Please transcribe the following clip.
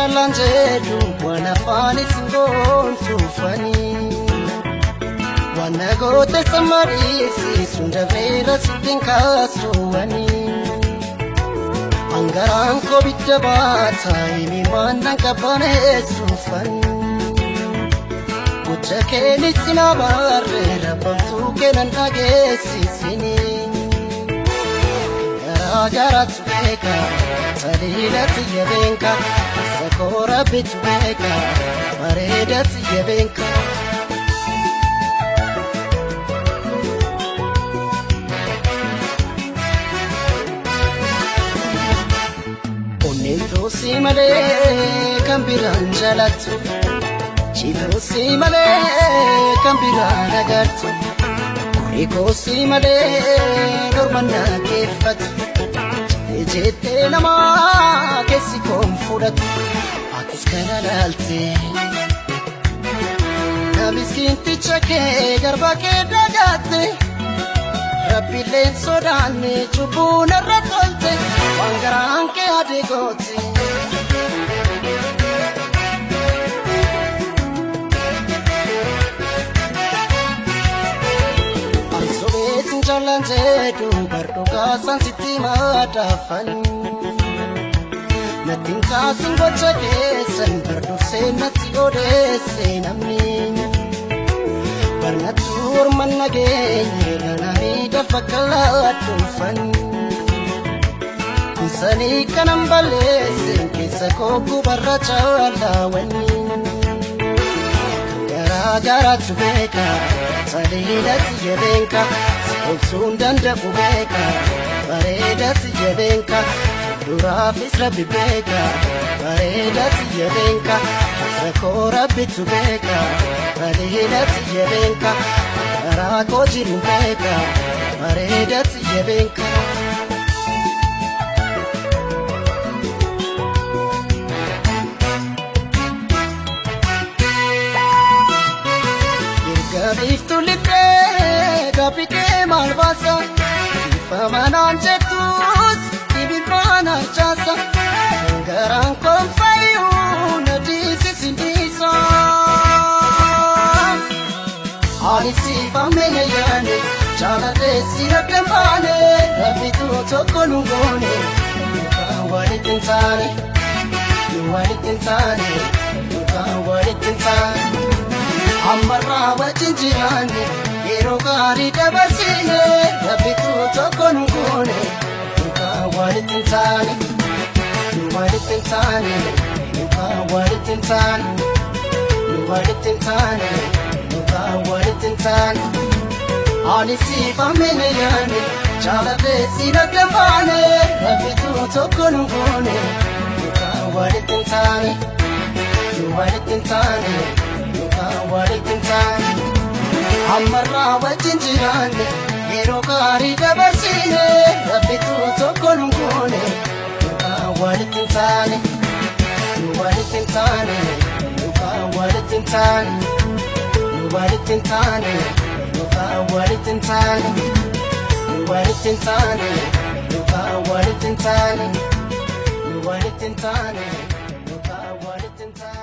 jalan jedhu waan afaan isin tufani wana goote samariisi sunda beera sitin kaasuwani angaraan ko bidda baata himi maannan qabbaneessufani gocha keeni sina barre rabbamtuu keenan dhageessisini garaagaratu beeka saliilatti yabeenka sakoo rabbitu beeka bareedatti yabeenka Tosi male kambiran jalatu Chitosi male kambiran agartu Kurikosi male normanna keffatu Jette nama kessi konfudatu Atis kana lalte Namiskinti chake garba ke dagatte Rabbi leen sodaanne cubbuun irra tolte waan garaan kee adeegooti Ansobeetin jalan jedhu barduu kaasan sitti maadhaafan Nattiin kaasin gocha keessan barduuf seenatti odeesse namni Barnatu orman nageenye gananii dafakkalaa dhufan Kusanii kanan baleesse keessa kooku barra chaalaawani Garaagaraatu beeka saliilatti jabeenka Obsuun danda'u beeka bareedatti jabeenka Duraafis rabbi beeka bareedatti jabeenka Sakoo rabbitu beeka bareedatti jabeenka Karaa koo jiru beeka bareedatti jabeenka Irgaabiftu littee gaabikee maal baasa Ifamanaan jettus ibidhaan harcaasa Garaan koon fayyuu na diisisin dhiisa Ani siifamne na yaane jaalatee si rakkan baane Rabbitu tokko nu goone Yookaan walitti hin taane walitti hin taane Yookaan walitti hin taane Ammarraa wajjin jiraanne yeroo gaarii dabarsine Rabbitu tokko nu goone Yookaan walitti hin taane walitti hin taane Yookaan walitti hin taane walitti hin taane Yookaan walitti hin taane Ani siifamne na yaane jaalatee si rakkan baane Rabbitu tokko nu goone Yookaan walitti hin taane walitti hin taane walitti hin taane Ammarraa wajjin jiraanne yeroo gaarii dabarsine Rabbitu tokko nu goone Yookaan walitti hin taane walitti hin taane Yookaan walitti hin taane walitti hin taane Yookaan walitti hin taane walitti hin taane Yookaan walitti hin taane walitti hin taane Yookaan walitti hin taane